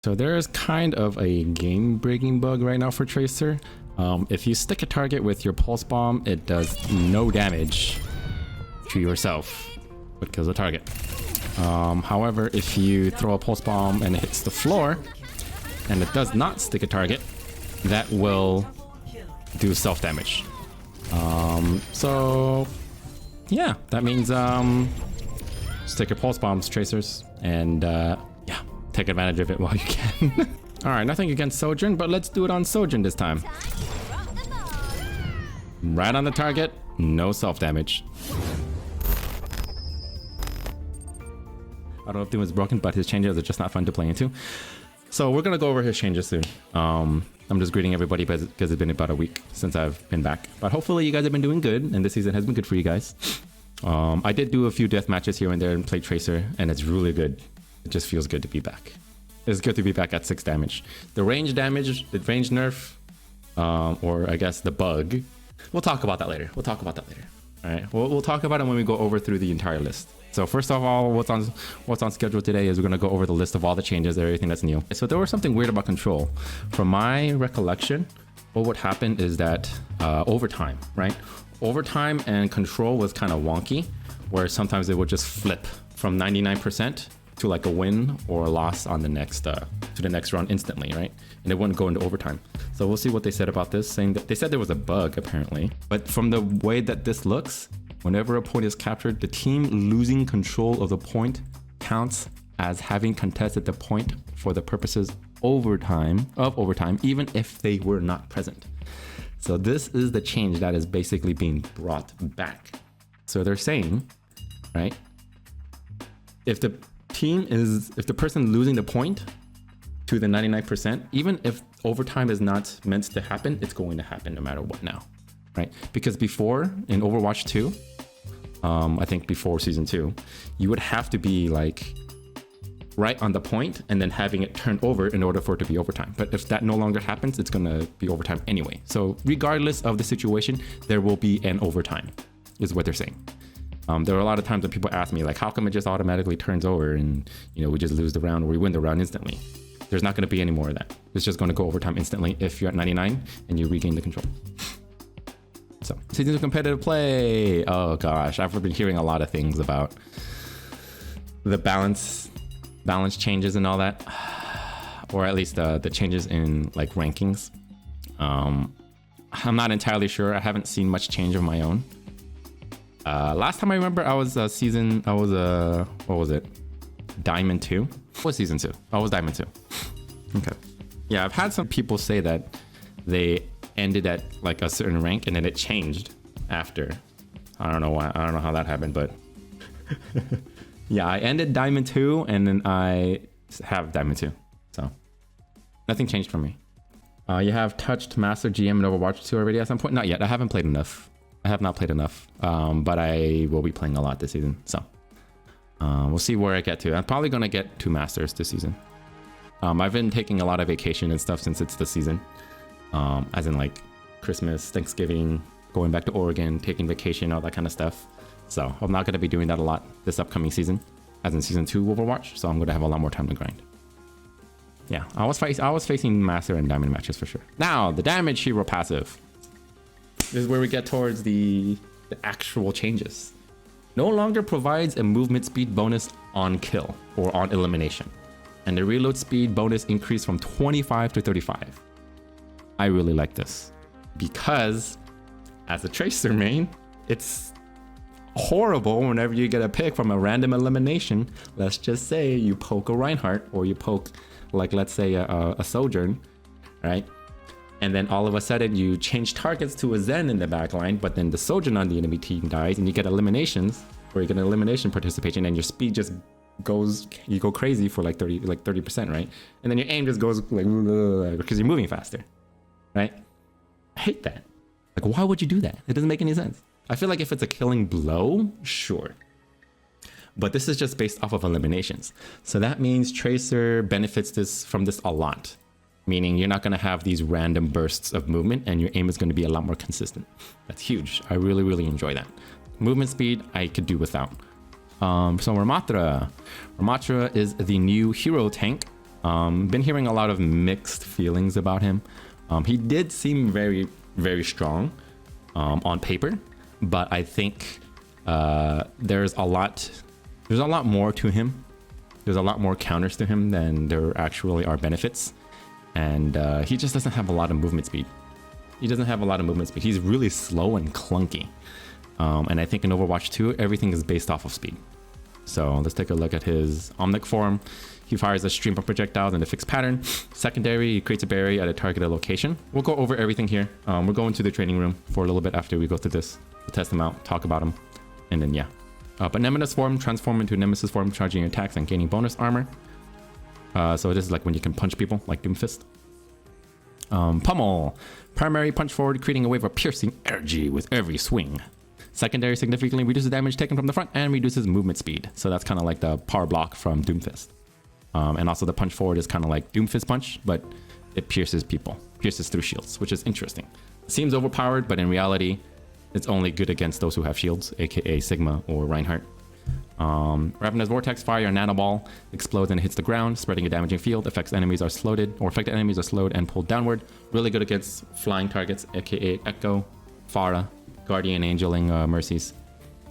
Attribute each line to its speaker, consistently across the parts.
Speaker 1: So there is kind of a game-breaking bug right now for Tracer. If you stick a target with your pulse bomb, it does no damage to yourself, but kills the target. However, if you throw a pulse bomb and it hits the floor, and it does not stick a target, that will do self-damage. So yeah, that means stick your pulse bombs, Tracers, and yeah, take advantage of it while you can. All right, nothing against Sojourn, but let's do it on Sojourn this time. Right on the target, no self-damage. I don't know if Doom is broken, but his changes are just not fun to play into. So we're gonna go over his changes soon. I'm just greeting everybody because it's been about a week since I've been back. But hopefully you guys have been doing good, and this season has been good for you guys. I did do a few death matches here and there and play Tracer, and it's really good. It just feels good to be back. It's good to be back at 6 damage. The range damage, the range nerf, or I guess the bug. We'll talk about that later. All right, we'll talk about it when we go over through the entire list. So first of all, what's on schedule today is we're gonna go over the list of all the changes, everything that's new. So there was something weird about control. From my recollection, what would happen is that overtime, right? Overtime and control was kind of wonky, where sometimes it would just flip from 99% to like a win or a loss on the next to the next round instantly, right? And it wouldn't go into overtime. So we'll see what they said about this, saying that they said there was a bug apparently, but from the way that this looks, whenever a point is captured, the team losing control of the point counts as having contested the point for the purposes of overtime, even if they were not present. So this is the change that is basically being brought back. So they're saying, right, if the person losing the point to the 99%, even if overtime is not meant to happen, it's going to happen no matter what now, right? Because before in Overwatch 2, I think before season 2, you would have to be like right on the point and then having it turn over in order for it to be overtime. But if that no longer happens, it's gonna be overtime anyway. So regardless of the situation, there will be an overtime, is what they're saying. There are a lot of times when people ask me like, how come it just automatically turns over and we just lose the round or we win the round instantly? There's not going to be any more of that. It's just going to go overtime instantly if you're at 99 and you regain the control. So season 2 competitive play. Oh gosh, I've been hearing a lot of things about the balance changes and all that, or at least the changes in like rankings. I'm not entirely sure. I haven't seen much change of my own. Last time I remember, I was what was it? Diamond 2? What was season 2? I was Diamond 2. Okay. Yeah, I've had some people say that they ended at like a certain rank and then it changed after. I don't know why. I don't know how that happened, but yeah, I ended Diamond 2 and then I have Diamond 2. So nothing changed for me. You have touched Master GM in Overwatch 2 already at some point? Not yet. I haven't played enough. I have not played enough, but I will be playing a lot this season. So we'll see where I get to. I'm probably going to get 2 Masters this season. I've been taking a lot of vacation and stuff since it's the season. As in like Christmas, Thanksgiving, going back to Oregon, taking vacation, all that kind of stuff. So I'm not going to be doing that a lot this upcoming season, as in season 2 Overwatch. So I'm going to have a lot more time to grind. Yeah, I was facing Master and Diamond matches for sure. Now, the damage hero passive. This is where we get towards the actual changes. No longer provides a movement speed bonus on kill or on elimination. And the reload speed bonus increased from 25 to 35. I really like this because as a Tracer main, it's horrible whenever you get a pick from a random elimination. Let's just say you poke a Reinhardt or you poke, like, let's say a Sojourn, right? And then all of a sudden you change targets to a Zen in the back line, but then the Sojourn on the enemy team dies and you get eliminations, or you get an elimination participation and your speed just goes, you go crazy for like 30%, right? And then your aim just goes like, because you're moving faster, right? I hate that. Like, why would you do that? It doesn't make any sense. I feel like if it's a killing blow, sure. But this is just based off of eliminations. So that means Tracer benefits from this a lot. Meaning you're not going to have these random bursts of movement and your aim is going to be a lot more consistent. That's huge. I really, really enjoy that. Movement speed, I could do without. So Ramattra is the new hero tank Been hearing a lot of mixed feelings about him. He did seem very, very strong on paper, but I think there's a lot more to him. There's a lot more counters to him than there actually are benefits, and he just doesn't have a lot of movement speed. He's really slow and clunky, and I think in Overwatch 2 everything is based off of speed. So let's take a look at his Omnic form. He fires a stream of projectiles in a fixed pattern. Secondary, he creates a berry at a targeted location. We'll go over everything here. We're going to the training room for a little bit after we go through this. We'll test them out, talk about them, and then yeah. But Nemesis form, transform into Nemesis form, charging attacks and gaining bonus armor. So this is like when you can punch people, like Doomfist. Pummel, primary punch forward, creating a wave of piercing energy with every swing. Secondary significantly reduces damage taken from the front and reduces movement speed. So that's kind of like the power block from Doomfist. And also the punch forward is kind of like Doomfist punch, but it pierces people, pierces through shields, which is interesting. Seems overpowered, but in reality, it's only good against those who have shields, aka Sigma or Reinhardt. Ravenous Vortex, fire a nanoball, explodes and hits the ground, spreading a damaging field. Affected enemies are slowed and pulled downward. Really good against flying targets, aka Echo, Pharah, Guardian Angeling Mercies.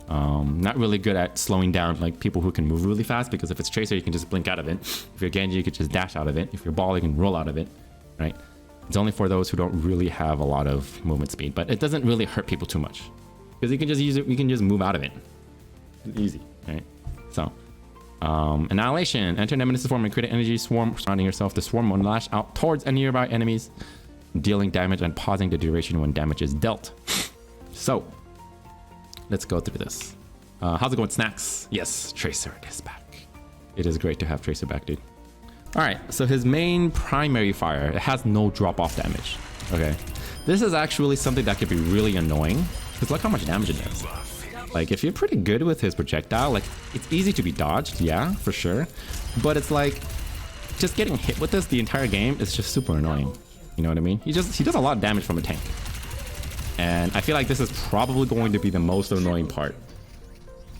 Speaker 1: Not really good at slowing down like people who can move really fast, because if it's Tracer, you can just blink out of it. If you're Genji, you can just dash out of it. If you're Ball, you can roll out of it, right? It's only for those who don't really have a lot of movement speed, but it doesn't really hurt people too much because you can just use it. You can just move out of it. Easy, right? So, Annihilation. Enter Nemesis form and create an energy swarm surrounding yourself. The swarm will lash out towards any nearby enemies, dealing damage and pausing the duration when damage is dealt. So, let's go through this. How's it going, Snacks? Yes, Tracer is back. It is great to have Tracer back, dude. All right, so his main primary fire, it has no drop-off damage. Okay, this is actually something that could be really annoying, because look how much damage it does. Like, if you're pretty good with his projectile, like, it's easy to be dodged, yeah, for sure. But it's like, just getting hit with this the entire game is just super annoying. You know what I mean? He does a lot of damage from a tank. And I feel like this is probably going to be the most annoying part.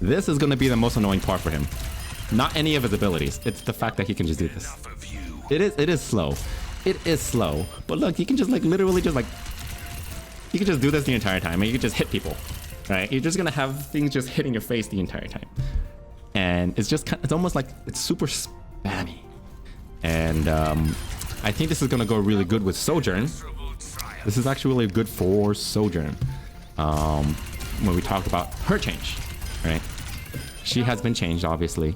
Speaker 1: This is going to be the most annoying part for him. Not any of his abilities. It's the fact that he can just do this. It is slow. It is slow. But look, he can just like literally just like... He can just do this the entire time and you can just hit people. Right? You're just going to have things just hitting your face the entire time. And it's just it's almost like it's super spammy. And I think this is going to go really good with Sojourn. This is actually good for Sojourn. When we talk about her change, right? She has been changed, obviously.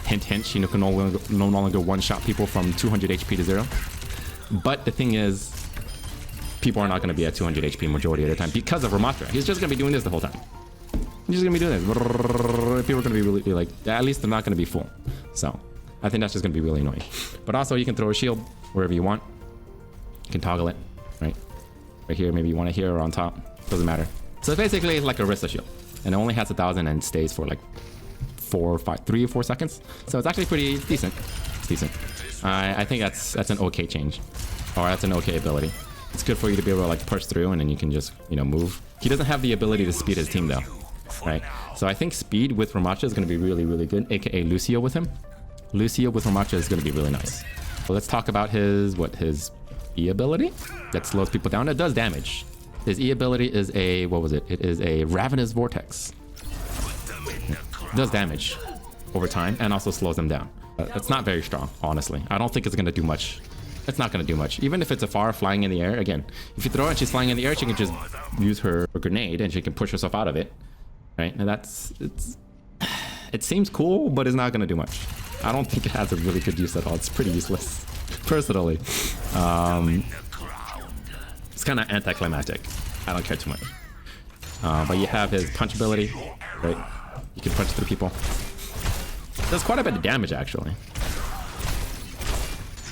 Speaker 1: Hint, hint, she can no longer one-shot people from 200 HP to 0. But the thing is, people are not going to be at 200 HP majority of the time because of Ramattra. He's just going to be doing this the whole time. He's just going to be doing this. People are going to be really, like, at least they're not going to be full. So, I think that's just going to be really annoying. But also, you can throw a shield wherever you want. You can toggle it, right? Right here, maybe you want it here or on top. Doesn't matter. So, basically, it's like a Rista shield. And it only has 1,000 and stays for like 3 or 4 seconds. So it's actually pretty decent. It's decent. I think that's an okay change, or that's an okay ability. It's good for you to be able to like push through and then you can just, you know, move. He doesn't have the ability to speed his team though, right? So I think speed with Ramattra is going to be really, really good, aka Lucio with him. Lucio with Ramattra is going to be really nice. So let's talk about his E ability that slows people down. It does damage. His E ability is a, what was it? It is a Ravenous Vortex. It does damage over time and also slows them down. It's not very strong, honestly. I don't think it's going to do much. It's not going to do much. Even if it's a Pharah flying in the air, again, if you throw it and she's flying in the air, she can just use her grenade and she can push herself out of it. Right? And it seems cool, but it's not going to do much. I don't think it has a really good use at all. It's pretty useless, personally. It's kind of anticlimactic. I don't care too much. But you have his punch ability, right? You can punch through people. Does quite a bit of damage, actually.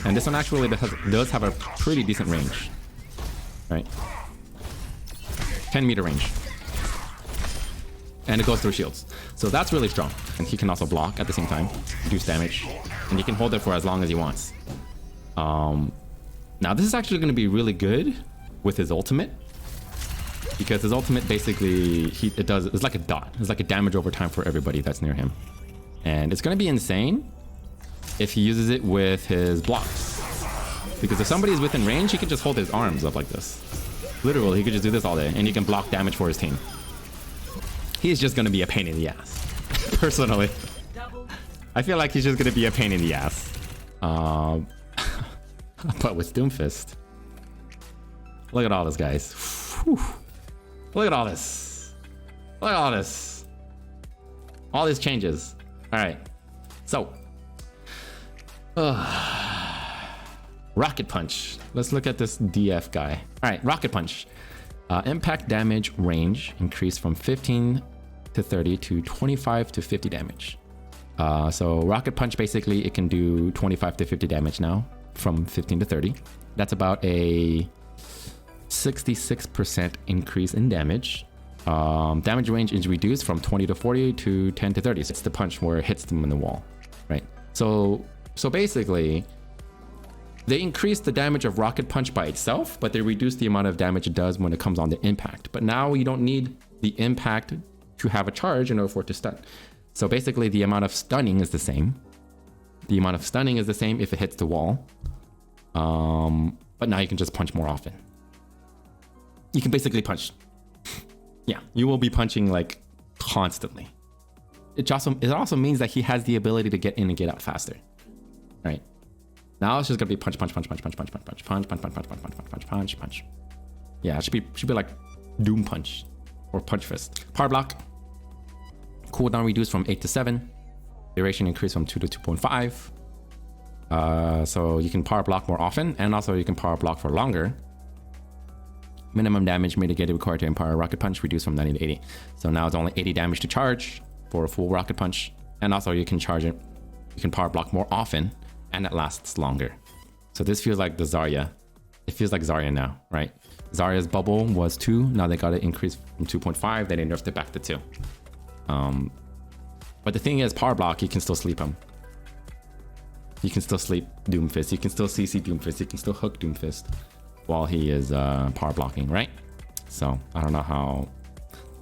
Speaker 1: And this one actually does have a pretty decent range, right? 10-meter range. And it goes through shields. So that's really strong. And he can also block at the same time, reduce damage. And he can hold it for as long as he wants. Now this is actually going to be really good with his ultimate, because his ultimate basically it's like a dot. It's like a damage over time for everybody that's near him, and it's going to be insane if he uses it with his blocks. Because if somebody is within range, he can just hold his arms up like this. Literally, he could just do this all day, and he can block damage for his team. He's just gonna be a pain in the ass. Personally. I feel like he's just gonna be a pain in the ass. But with Doomfist, look at all this, guys. Whew. Look at all this. Look at all this. All these changes. All right. So, Rocket Punch. Let's look at this DF guy. All right, Rocket Punch. Impact damage range increased from 15 to 30 to 25 to 50 damage. So Rocket Punch, basically, it can do 25 to 50 damage now from 15 to 30. That's about a 66% increase in damage. Damage range is reduced from 20 to 40 to 10 to 30. So it's the punch where it hits them in the wall, right? So basically, they increase the damage of Rocket Punch by itself, but they reduce the amount of damage it does when it comes on the impact. But now you don't need the impact to have a charge in order for it to stun. So basically, the amount of stunning is the same. The amount of stunning is the same if it hits the wall. But now you can just punch more often. You can basically punch. Yeah, you will be punching like constantly. It also means that he has the ability to get in and get out faster. Right? Now it's just gonna be punch, punch, punch, punch, punch, punch, punch, punch, punch, punch, punch, punch, punch, punch, punch, punch, punch. Yeah, it should be like Doom Punch or Punch Fist. Power block. Cooldown reduced from 8 to 7. Duration increased from 2 to 2.5. So you can power block more often, and also you can power block for longer. Minimum damage mitigated required to empower Rocket Punch reduced from 90 to 80. So now it's only 80 damage to charge for a full Rocket Punch. And also you can charge it, you can power block more often, and it lasts longer. So this feels like the Zarya. It feels like Zarya now, right? Zarya's bubble was 2, now they got it increased from 2.5, then they nerfed it back to 2. But the thing is, power block, you can still sleep him. You can still sleep Doomfist, you can still CC Doomfist, you can still hook Doomfist while he is power blocking, right? So I don't know how...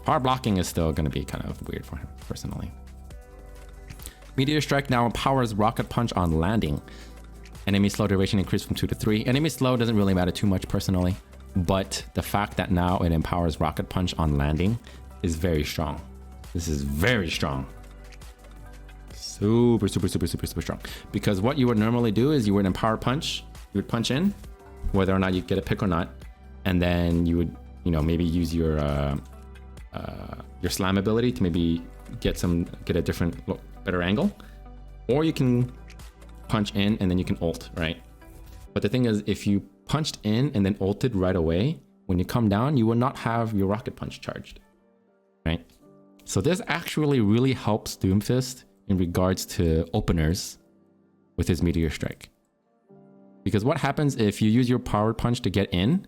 Speaker 1: Power blocking is still going to be kind of weird for him, personally. Meteor Strike now empowers Rocket Punch on landing. Enemy slow duration increased from 2 to 3. Enemy slow doesn't really matter too much, personally. But the fact that now it empowers Rocket Punch on landing is very strong. This is very strong. Super, super, super, super, super strong. Because what you would normally do is you would empower punch. You would punch in, whether or not you get a pick or not. And then you would, you know, maybe use your slam ability to maybe get a different, better angle. Or you can punch in and then you can ult, right? But the thing is, if you punched in and then ulted right away, when you come down, you will not have your Rocket Punch charged, right? So this actually really helps Doomfist in regards to openers with his Meteor Strike. Because what happens if you use your Power Punch to get in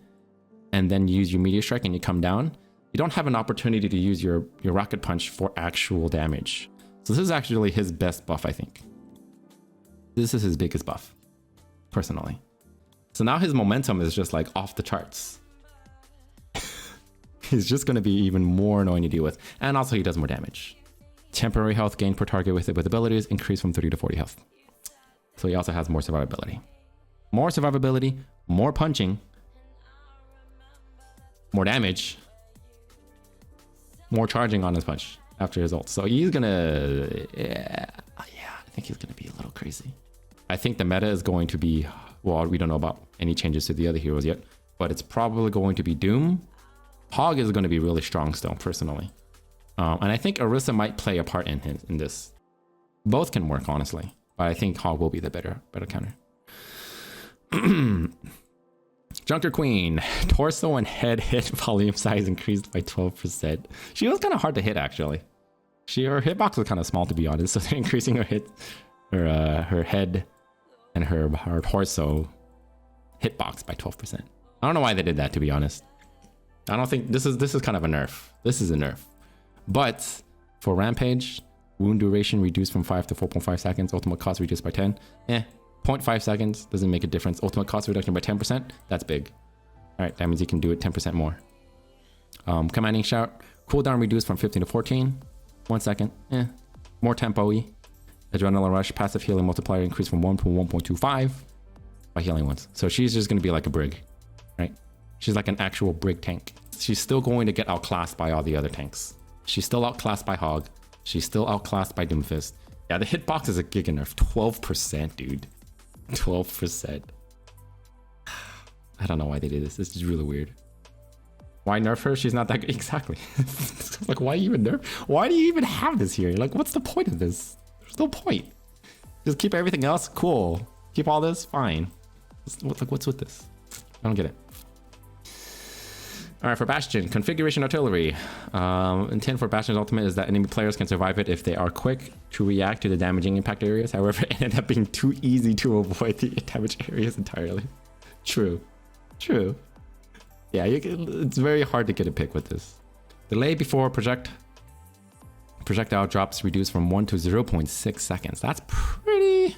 Speaker 1: and then you use your Meteor Strike and you come down, you don't have an opportunity to use your Rocket Punch for actual damage. So this is actually his best buff, I think. This is his biggest buff, personally. So now his momentum is just like off the charts. He's just going to be even more annoying to deal with. And also he does more damage. Temporary health gain per target with abilities increased from 30 to 40 health. So he also has more survivability. More survivability, more punching, more damage, more charging on his punch after his ult. So he's gonna, yeah, I think he's gonna be a little crazy. I think the meta is going to be, well, we don't know about any changes to the other heroes yet, but it's probably going to be Doom. Hog is going to be really strong still, personally. And I think Orisa might play a part in this. Both can work, honestly, but I think Hog will be the better counter. JunkerQueen, torso and head hit volume size increased by 12%. She was kind of hard to hit, actually. Her hitbox was kind of small, to be honest, so they're increasing her head and her torso hitbox by 12%. I don't know why they did that, to be honest. I don't think this is kind of a nerf. This is a nerf. But for Rampage, wound duration reduced from 5 to 4.5 seconds. Ultimate cost reduced by 10. 0.5 seconds doesn't make a difference. Ultimate cost reduction by 10%. That's big. All right, that means you can do it 10% more. Commanding shout. Cooldown reduced from 15 to 14. 1 second. More tempo-y. Adrenaline Rush, passive healing multiplier increase from 1 to 1.25 by healing once. So she's just going to be like a Brig, right? She's like an actual Brig tank. She's still going to get outclassed by all the other tanks. She's still outclassed by Hog. She's still outclassed by Doomfist. Yeah, the hitbox is a giga nerf. 12%, dude. 12%. I don't know why they did this. This is really weird. Why nerf her? She's not that good. Exactly. Like, why even nerf? Why do you even have this here? Like, what's the point of this? There's no point. Just keep everything else cool. Keep all this fine. What's with this? I don't get it. All right, for Bastion, configuration artillery. Intent for Bastion's ultimate is that enemy players can survive it if they are quick to react to the damaging impact areas. However, it ended up being too easy to avoid the damaged areas entirely. True. True. Yeah, it's very hard to get a pick with this. Delay before projectile drops reduced from 1 to 0.6 seconds. That's pretty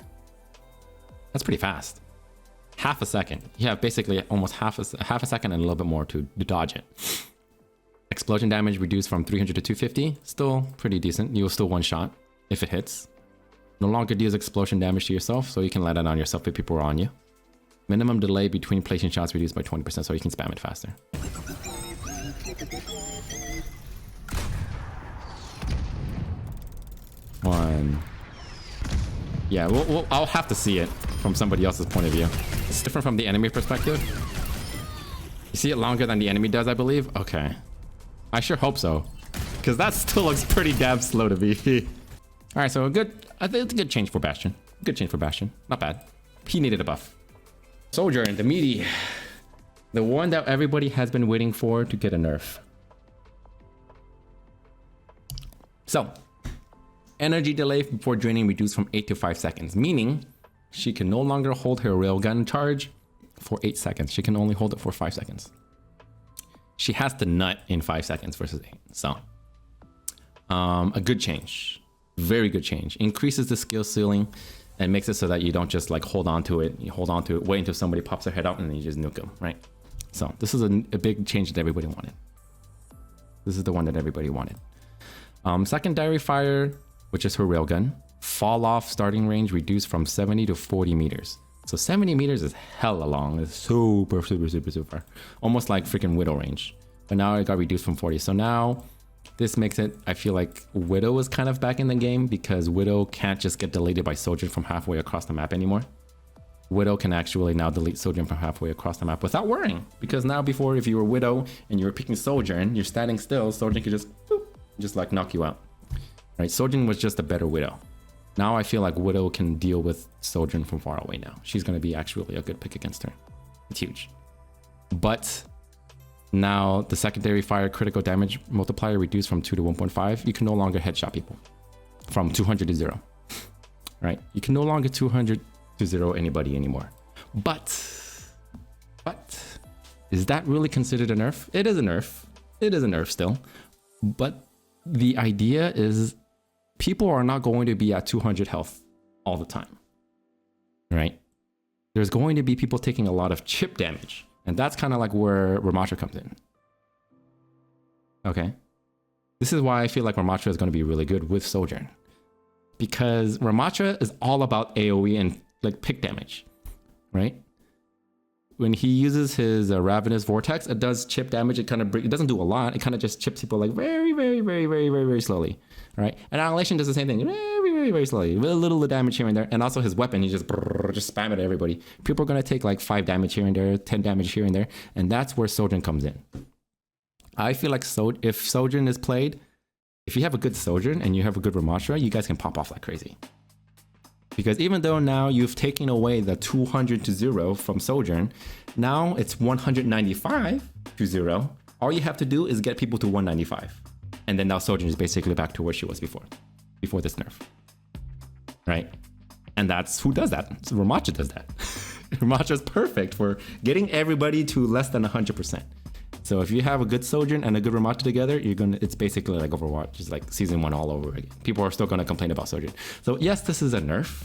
Speaker 1: fast. Half a second. Yeah, basically almost half a second and a little bit more to dodge it. Explosion damage reduced from 300 to 250. Still pretty decent. You'll still one shot if it hits. No longer deals explosion damage to yourself, so you can let it on yourself if people are on you. Minimum delay between placing shots reduced by 20%, so you can spam it faster. One. Yeah, I'll have to see it from somebody else's point of view. It's different from the enemy perspective. You see it longer than the enemy does, I believe? Okay. I sure hope so. Because that still looks pretty damn slow to me. Alright, so I think it's a good change for Bastion. Good change for Bastion. Not bad. He needed a buff. Sojourn, the meaty. The one that everybody has been waiting for to get a nerf. So, energy delay before draining reduced from 8 to 5 seconds, meaning she can no longer hold her railgun charge for 8 seconds. She can only hold it for 5 seconds. She has to nut in 5 seconds versus 8. So, a good change. Very good change. Increases the skill ceiling and makes it so that you don't just like hold on to it. You hold on to it, wait until somebody pops their head out, and then you just nuke them, right? So this is a big change that everybody wanted. This is the one that everybody wanted. Secondary fire, which is her railgun. Fall off starting range reduced from 70 to 40 meters. So 70 meters is hella long. It's super, super, super, super. Almost like freaking Widow range. But now it got reduced from 40. So now this makes it, I feel like Widow is kind of back in the game because Widow can't just get deleted by Sojourn from halfway across the map anymore. Widow can actually now delete Sojourn from halfway across the map without worrying. Because now before, if you were Widow and you were picking Sojourn, you're standing still, Sojourn could just, boop, just like knock you out. Right? Sojourn was just a better Widow. Now I feel like Widow can deal with Sojourn from far away now. She's going to be actually a good pick against her. It's huge. But now the secondary fire critical damage multiplier reduced from 2 to 1.5. You can no longer headshot people from 200 to 0. Right? You can no longer 200 to 0 anybody anymore. But is that really considered a nerf? It is a nerf. It is a nerf still. But the idea is people are not going to be at 200 health all the time. Right? There's going to be people taking a lot of chip damage. And that's kind of like where Ramattra comes in. Okay. This is why I feel like Ramattra is going to be really good with Sojourn. Because Ramattra is all about AoE and like pick damage. Right? When he uses his Ravenous Vortex, it does chip damage. It doesn't do a lot. It kind of just chips people like very, very, very, very, very, very slowly. Right? And Annihilation does the same thing. Very, very, very slowly. With a little damage here and there. And also his weapon, he just spam it at everybody. People are going to take like 5 damage here and there, 10 damage here and there. And that's where Sojourn comes in. I feel like if Sojourn is played, if you have a good Sojourn and you have a good Ramattra, you guys can pop off like crazy. Because even though now you've taken away the 200 to 0 from Sojourn, now it's 195 to 0. All you have to do is get people to 195. And then now Sojourn is basically back to where she was before this nerf. Right? And that's who does that. So Ramattra does that. Ramattra is perfect for getting everybody to less than 100%. So if you have a good Sojourn and a good Ramattra together, it's basically like Overwatch. It's like season 1 all over again. People are still going to complain about Sojourn. So yes, this is a nerf.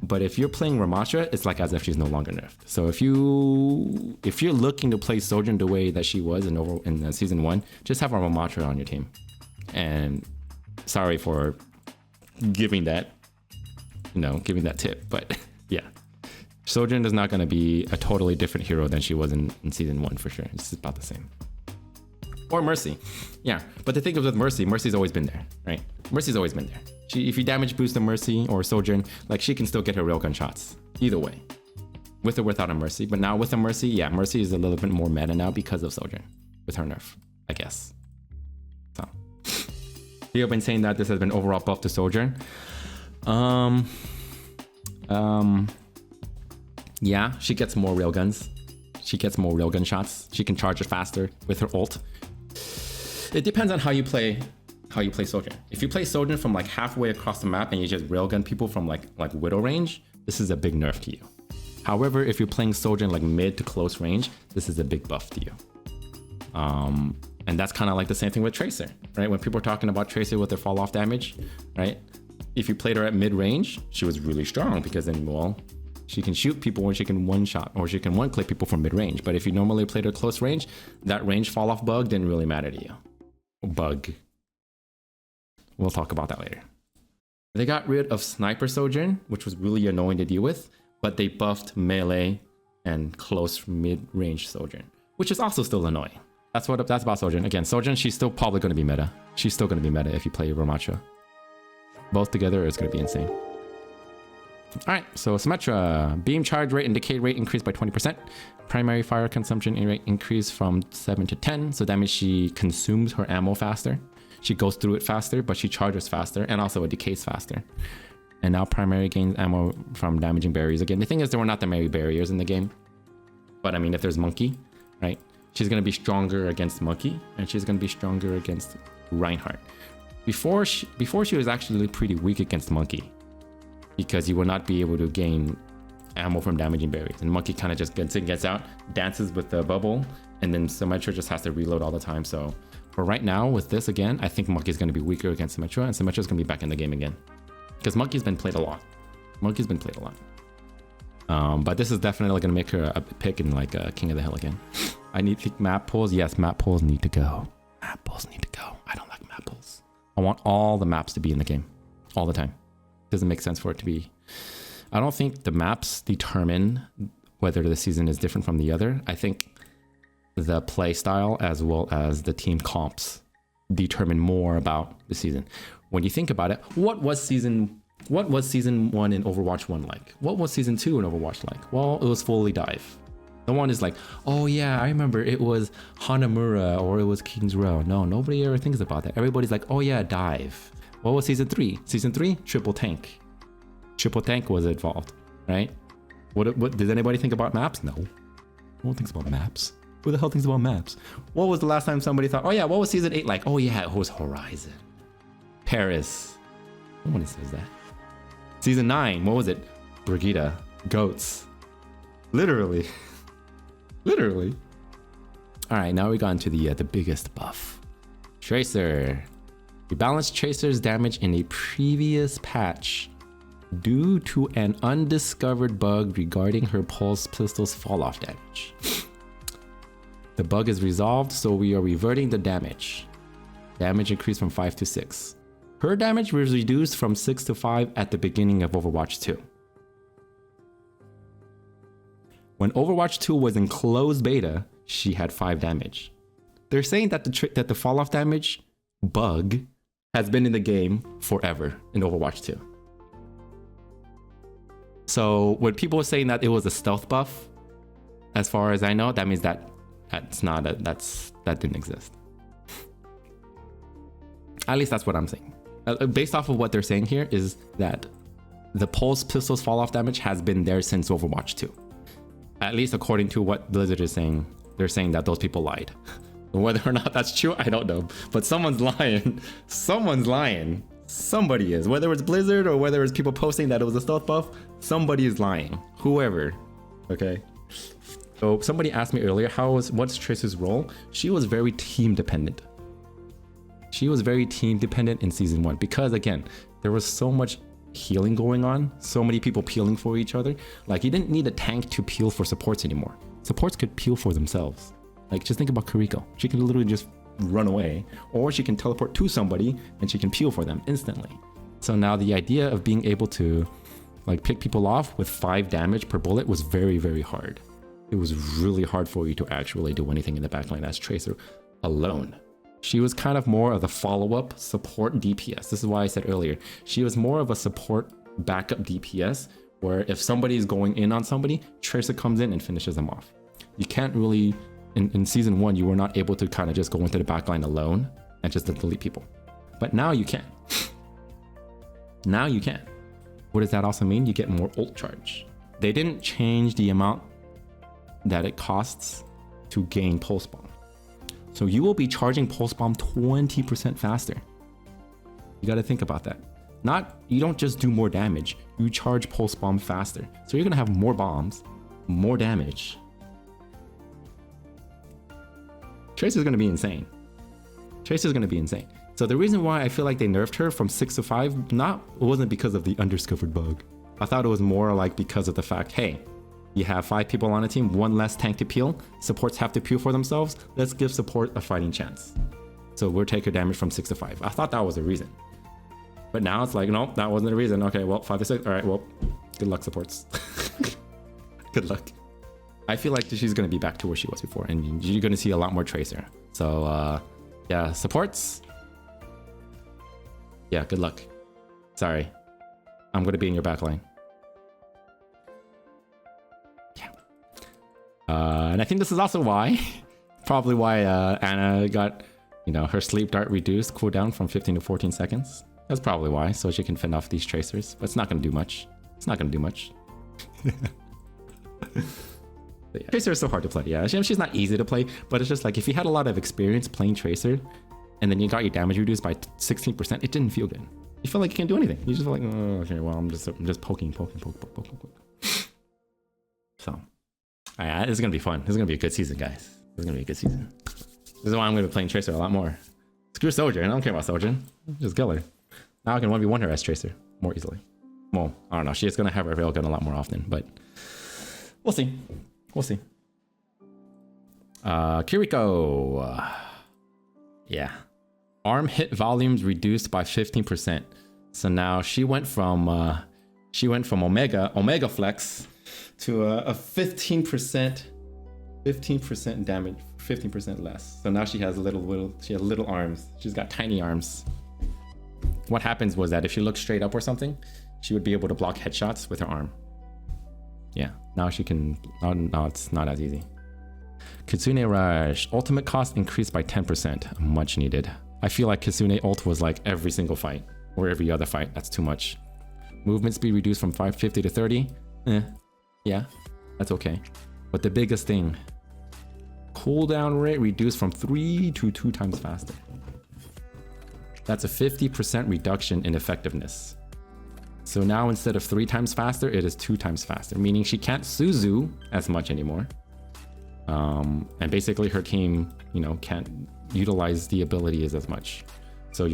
Speaker 1: But if you're playing Ramattra, it's like as if she's no longer nerfed. So if you're looking to play Sojourn the way that she was in season 1, just have a Ramattra on your team. And sorry for giving that you know, giving that tip. But yeah, Sojourn is not going to be a totally different hero than she was in season 1 for sure. It's about the same. Or Mercy. Yeah, but the thing is with Mercy, Mercy's always been there, right? Mercy's always been there. If you damage boost a Mercy or Sojourn, like she can still get her railgun shots. Either way. With or without a Mercy. But now with a Mercy, yeah, Mercy is a little bit more meta now because of Sojourn. With her nerf, I guess. So. You've been saying that this has been overall buff to Sojourn. Yeah, she gets more railguns. She gets more railgun shots. She can charge it faster with her ult. It depends on how you play Sojourn. If you play Sojourn from like halfway across the map and you just railgun people from like Widow range, this is a big nerf to you. However, if you're playing Sojourn like mid to close range, this is a big buff to you. And that's kind of like the same thing with Tracer, right? When people are talking about Tracer with their fall off damage, right? If you played her at mid range, she was really strong because then, well, she can shoot people or she can one shot or she can one click people from mid range. But if you normally played her close range, that range fall off bug didn't really matter to you. Bug. We'll talk about that later. They got rid of Sniper Sojourn, which was really annoying to deal with, but they buffed melee and close mid range Sojourn, which is also still annoying. That's about Sojourn. Again, Sojourn, she's still probably going to be meta. She's still going to be meta if you play Ramattra. Both together, it's going to be insane. All right, so Symmetra. Beam charge rate and decay rate increased by 20%. Primary fire consumption rate increased from 7 to 10. So that means she consumes her ammo faster. She goes through it faster, but she charges faster and also it decays faster. And now primary gains ammo from damaging barriers. Again, the thing is there were not that many barriers in the game. But I mean, if there's Monkey, right? She's going to be stronger against Monkey and she's going to be stronger against Reinhardt. Before she was actually pretty weak against Monkey because you will not be able to gain ammo from damaging barriers. And Monkey kind of just gets in, gets out, dances with the bubble, and then Symmetra just has to reload all the time. So for right now with this again, I think Monkey's going to be weaker against Symmetra, and Symmetra's going to be back in the game again. Because Monkey's been played a lot. But this is definitely going to make her a pick in like King of the Hill again. I need to think map pulls. Yes, map pulls need to go. Map pulls need to go. I don't like map pulls. I want all the maps to be in the game all the time. Doesn't make sense for it to be. I don't think the maps determine whether the season is different from the other. I think the play style as well as the team comps determine more about the season. When you think about it, what was season 1 in Overwatch 1 like? What was season 2 in Overwatch like? Well, it was fully dive. The one is like, oh yeah, I remember it was Hanamura or it was King's Row. No, nobody ever thinks about that. Everybody's like, oh yeah, dive. What was season 3? Season 3, triple tank. Triple tank was involved, right? What did anybody think about maps? No. No one thinks about maps. Who the hell thinks about maps? What was the last time somebody thought, oh yeah, what was season 8 like? Oh yeah, it was Horizon. Paris. Nobody says that. Season 9, what was it? Brigitte. Goats. Literally. Literally. All right, now we got into the biggest buff. Tracer. We balanced Tracer's damage in a previous patch due to an undiscovered bug regarding her pulse pistol's fall-off damage. The bug is resolved, so we are reverting the damage. Damage increased from 5 to 6. Her damage was reduced from 6 to 5 at the beginning of Overwatch 2. When Overwatch 2 was in closed beta, she had 5 damage. They're saying that the fall-off damage bug has been in the game forever in Overwatch 2. So when people are saying that it was a stealth buff, as far as I know, that means that didn't exist. At least that's what I'm saying. Based off of what they're saying here is that the pulse pistol's fall-off damage has been there since Overwatch 2. At least according to what Blizzard is saying, they're saying that those people lied. Whether or not that's true, I don't know. But someone's lying. Someone's lying. Somebody is. Whether it's Blizzard or whether it's people posting that it was a stealth buff, somebody is lying. Whoever. Okay. So somebody asked me earlier, what's Tracer's role? She was very team dependent. She was very team dependent in season 1 because again, there was so much healing going on, so many people peeling for each other. Like you didn't need a tank to peel for supports anymore. Supports could peel for themselves. Like just think about Kiriko. She can literally just run away, or she can teleport to somebody and she can peel for them instantly. So now the idea of being able to like pick people off with 5 damage per bullet was very, very hard. It was really hard for you to actually do anything in the backline as Tracer alone. She was kind of more of the follow-up support DPS. This is why I said earlier, she was more of a support backup DPS, where if somebody is going in on somebody, Tracer comes in and finishes them off. You can't really, in season 1, you were not able to kind of just go into the backline alone and just delete people. But now you can. Now you can. What does that also mean? You get more ult charge. They didn't change the amount that it costs to gain pulse bomb. So you will be charging pulse bomb 20% faster. You got to think about that. You don't just do more damage, you charge pulse bomb faster. So you're gonna have more bombs, more damage. Tracer's gonna be insane. Tracer's gonna be insane. So the reason why I feel like they nerfed her from 6 to 5, it wasn't because of the undiscovered bug. I thought it was more like because of the fact, hey, you have 5 people on a team, 1 less tank to peel, supports have to peel for themselves, let's give support a fighting chance. So we'll take her damage from 6 to 5. I thought that was the reason. But now it's like, nope, that wasn't the reason. Okay, well, 5 to 6. All right, well, good luck, supports. Good luck. I feel like she's going to be back to where she was before, and you're going to see a lot more Tracer. So, yeah, supports. Yeah, good luck. Sorry. I'm going to be in your backline. Yeah. And I think this is also why, probably why Anna got, her sleep dart reduced cooldown from 15 to 14 seconds. That's probably why, so she can fend off these Tracers. But it's not going to do much. It's not going to do much. Yeah. Tracer is so hard to play. Yeah, she's not easy to play, but it's just like if you had a lot of experience playing Tracer, and then you got your damage reduced by 16%, it didn't feel good. You feel like you can't do anything. You just feel like, oh, okay, well, I'm just poking. So, this is going to be fun. This is going to be a good season, guys. This is going to be a good season. This is why I'm going to be playing Tracer a lot more. Screw Sojourn. I don't care about Sojourn. Just kill her. Now I can 1v1 her as Tracer more easily. Well, I don't know. She is going to have her railgun a lot more often, but we'll see. We'll see. Kiriko. Yeah. Arm hit volumes reduced by 15%. So now she went from Omega Flex to a 15% damage, 15% less. So now she has little arms. She's got tiny arms. What happens was that if she looked straight up or something, she would be able to block headshots with her arm. Yeah, now she can, no, it's not as easy. Kitsune Rush, ultimate cost increased by 10%, much needed. I feel like Kitsune ult was like every single fight, or every other fight, that's too much. Movement speed reduced from 550 to 30, yeah, that's okay. But the biggest thing, cooldown rate reduced from 3 to 2 times faster. That's a 50% reduction in effectiveness. So now instead of 3 times faster, it is 2 times faster, meaning she can't Suzu as much anymore. And basically her team, can't utilize the abilities as much. So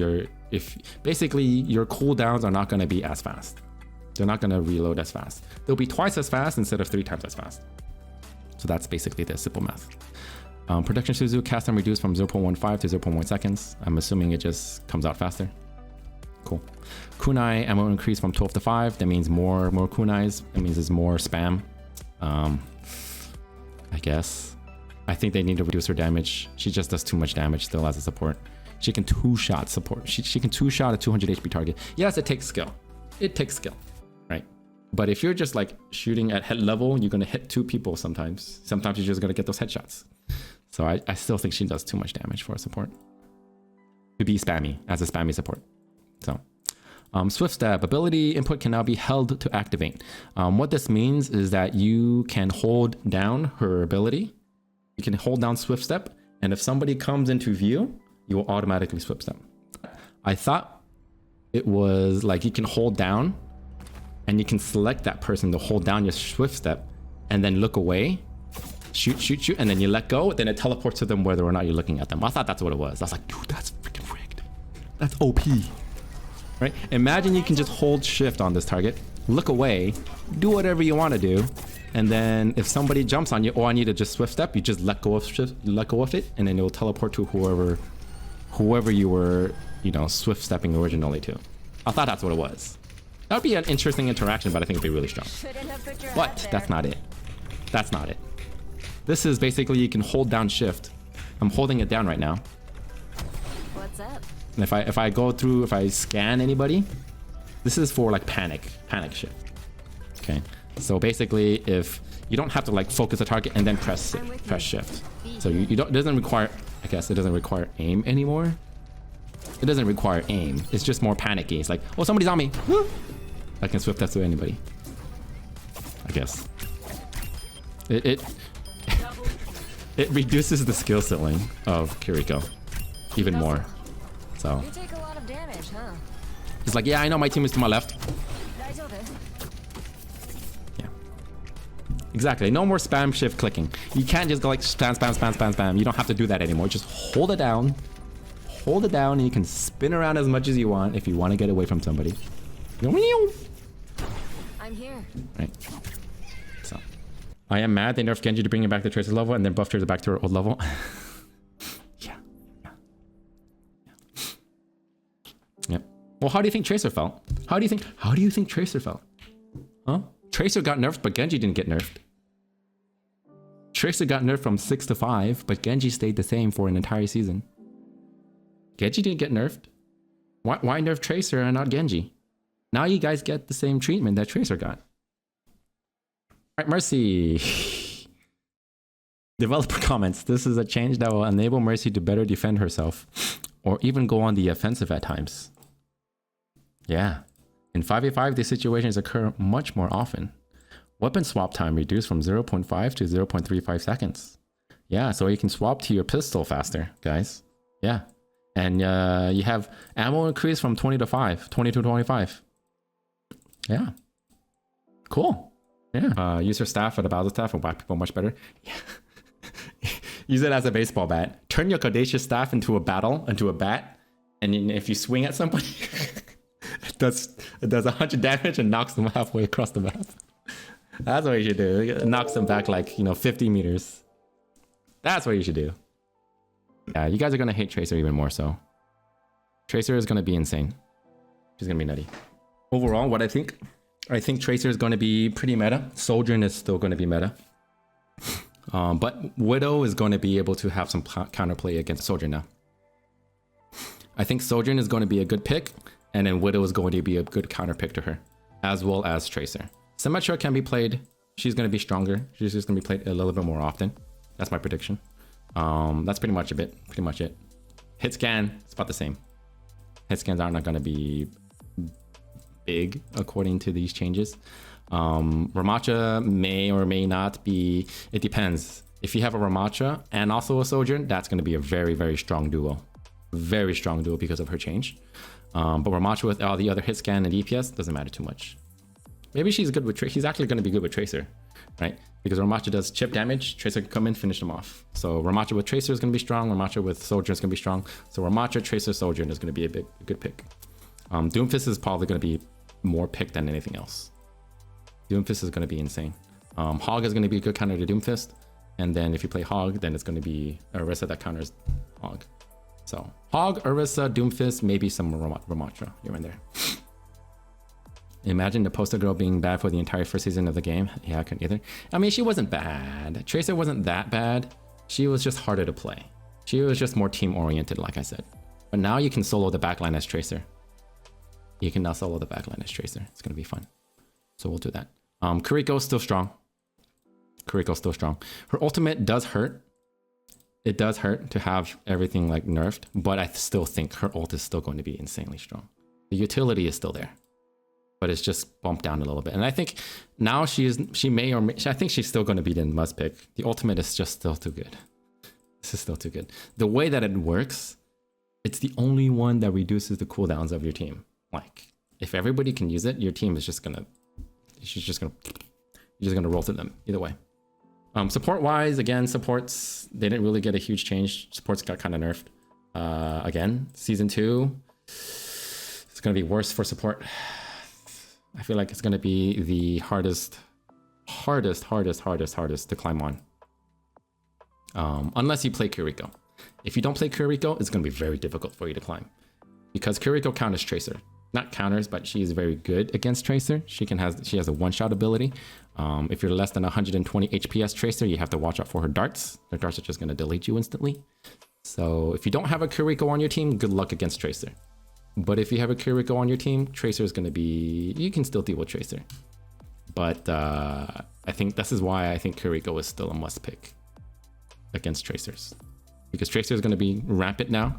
Speaker 1: basically your cooldowns are not going to be as fast. They're not going to reload as fast. They'll be twice as fast instead of 3 times as fast. So that's basically the simple math. Production Suzu cast time reduced from 0.15 to 0.1 seconds. I'm assuming it just comes out faster. Cool. Kunai ammo increase from 12 to 5. That means more kunais. That means there's more spam. I guess. I think they need to reduce her damage. She just does too much damage still as a support. She can 2-shot support. She can 2-shot a 200 HP target. Yes, it takes skill. It takes skill, right? But if you're just like shooting at head level, you're gonna hit 2 people sometimes. Sometimes you're just gonna get those headshots. So I still think she does too much damage for a support. To be spammy, as a spammy support. So, Swift Step. Ability input can now be held to activate. What this means is that you can hold down her ability. You can hold down Swift Step, and if somebody comes into view, you will automatically Swift Step. I thought it was like you can hold down, and you can select that person to hold down your Swift Step, and then look away, shoot, and then you let go, then it teleports to them whether or not you're looking at them. I thought that's what it was. I was like, dude, that's freaking rigged. That's OP. Right? Imagine you can just hold shift on this target, look away, do whatever you want to do, and then if somebody jumps on you, I need to just Swift Step, you just let go of it, and then it will teleport to whoever you were, Swift stepping originally to. I thought that's what it was. That would be an interesting interaction, but I think it'd be really strong. But that's not it. That's not it. This is basically you can hold down shift. I'm holding it down right now.
Speaker 2: What's up?
Speaker 1: And if I go through, if I scan anybody, this is for like panic shift. Okay. So basically, if you don't have to like focus a target and then press shift. So you don't, it doesn't require, I guess it doesn't require aim anymore. It doesn't require aim. It's just more panicky. It's like, oh, somebody's on me. I can swift that to anybody. I guess. It reduces the skill ceiling of Kiriko even more. So
Speaker 2: You take a lot of damage, huh?
Speaker 1: it's like, yeah, I know my team is to my left. Yeah. Exactly. No more spam shift clicking. You can't just go like spam, spam, spam, spam, spam. You don't have to do that anymore. Just hold it down. Hold it down and you can spin around as much as you want if you want to get away from somebody.
Speaker 2: I'm here.
Speaker 1: Right. So I am mad they nerfed Genji to bring him back to Tracer level and then buffed her back to her old level. Yeah. Yep. Well, how do you think Tracer felt? How do you think Tracer felt? Huh? Tracer got nerfed, but Genji didn't get nerfed. Tracer got nerfed from 6 to 5, but Genji stayed the same for an entire season. Genji didn't get nerfed. Why nerf Tracer and not Genji? Now you guys get the same treatment that Tracer got. Alright, Mercy. Developer comments. This is a change that will enable Mercy to better defend herself or even go on the offensive at times. Yeah. In 5v5, these situations occur much more often. Weapon swap time reduced from 0.5 to 0.35 seconds. Yeah, so you can swap to your pistol faster, guys. Yeah. And you have ammo increase from 20 to 25. Yeah. Cool. Yeah. Use your staff for the battle staff and whack people much better. Yeah. Use it as a baseball bat. Turn your Codacious staff into a bat. And if you swing at somebody, it does 100 damage and knocks them halfway across the map. That's what you should do. It knocks them back like, 50 meters. That's what you should do. Yeah, you guys are going to hate Tracer even more so. Tracer is going to be insane. She's going to be nutty. Overall, what I think Tracer is going to be pretty meta. Sojourn is still going to be meta. But Widow is going to be able to have some counterplay against Sojourn now. I think Sojourn is going to be a good pick, and then Widow is going to be a good counter pick to her, as well as Tracer. Symmetra can be played. She's going to be stronger. She's just going to be played a little bit more often. That's my prediction. That's pretty much it. Hit scan, it's about the same. Hit scans are not going to be big according to these changes. Ramattra may or may not be, it depends. If you have a Ramattra and also a Sojourn, that's going to be a very, very strong duo. Very strong duo because of her change. But Ramattra with all the other hit scan and DPS doesn't matter too much. Maybe she's good with He's actually going to be good with Tracer, right? Because Ramattra does chip damage, Tracer can come in, finish them off. So Ramattra with Tracer is going to be strong, Ramattra with Sojourn is going to be strong. So Ramattra, Tracer, Sojourn is going to be a good pick. Doomfist is probably going to be more picked than anything else. Doomfist is going to be insane. Hog is going to be a good counter to Doomfist. And then if you play Hog, then it's going to be Orisa that counters Hog. So Hog, Orisa, Doomfist, maybe some Ramattra here and there. Imagine the poster girl being bad for the entire first season of the game. Yeah, I couldn't either. I mean, she wasn't bad. Tracer wasn't that bad. She was just harder to play. She was just more team oriented, like I said. But now you can solo the backline as Tracer. You can now solo the backline as Tracer. It's going to be fun. So we'll do that. Kiriko's still strong. Kiriko's still strong. Her ultimate does hurt. It does hurt to have everything like nerfed, but I still think her ult is still going to be insanely strong. The utility is still there, but it's just bumped down a little bit. And I think now I think she's still going to be the must pick. The ultimate is just still too good. This is still too good. The way that it works, it's the only one that reduces the cooldowns of your team. Like, if everybody can use it, your team is just gonna, you're just gonna roll to them either way. Support wise, again, supports, they didn't really get a huge change. Supports got kind of nerfed. Again, season 2, it's gonna be worse for support. I feel like it's gonna be the hardest to climb on. Unless you play Kiriko. If you don't play Kiriko, it's gonna be very difficult for you to climb. Because Kiriko counters Tracer. not counters, but she is very good against Tracer. She has a one-shot ability. If you're less than 120 HPS Tracer, you have to watch out for her darts. Her darts are just going to delete you instantly. So if you don't have a Kiriko on your team, good luck against Tracer. But if you have a Kiriko on your team, Tracer is going to be... You can still deal with Tracer. But I think this is why I think Kiriko is still a must pick against Tracers. Because Tracer is going to be rampant now.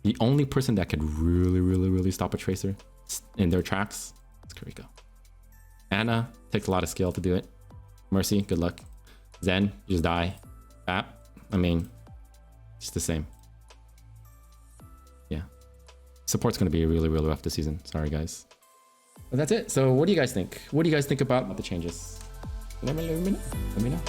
Speaker 1: The only person that could really stop a Tracer in their tracks is Kiriko. Anna takes a lot of skill to do it. Mercy, good luck. Zen, you just die. Bap, I mean, it's the same. Yeah. Support's going to be really rough this season. Sorry, guys. But that's it. So what do you guys think? What do you guys think about the changes? Let me know.